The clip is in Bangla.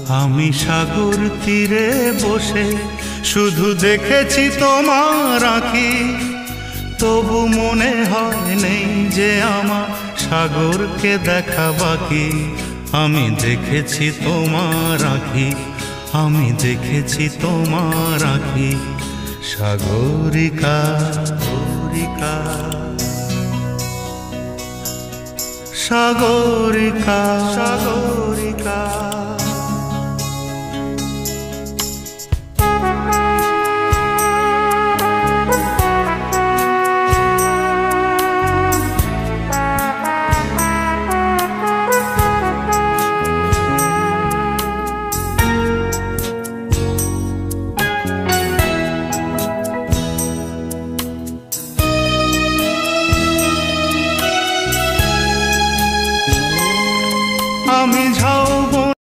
আমি সাগর তীরে বসে শুধু দেখেছি তোমার আঁখি, তবু মনে হয় নেই যে আমার সাগরকে দেখা বাকি। আমি দেখেছি তোমার আঁখি, আমি দেখেছি তোমার আঁখি। সাগরিকা সাগরিকা সাগরিকা সাগর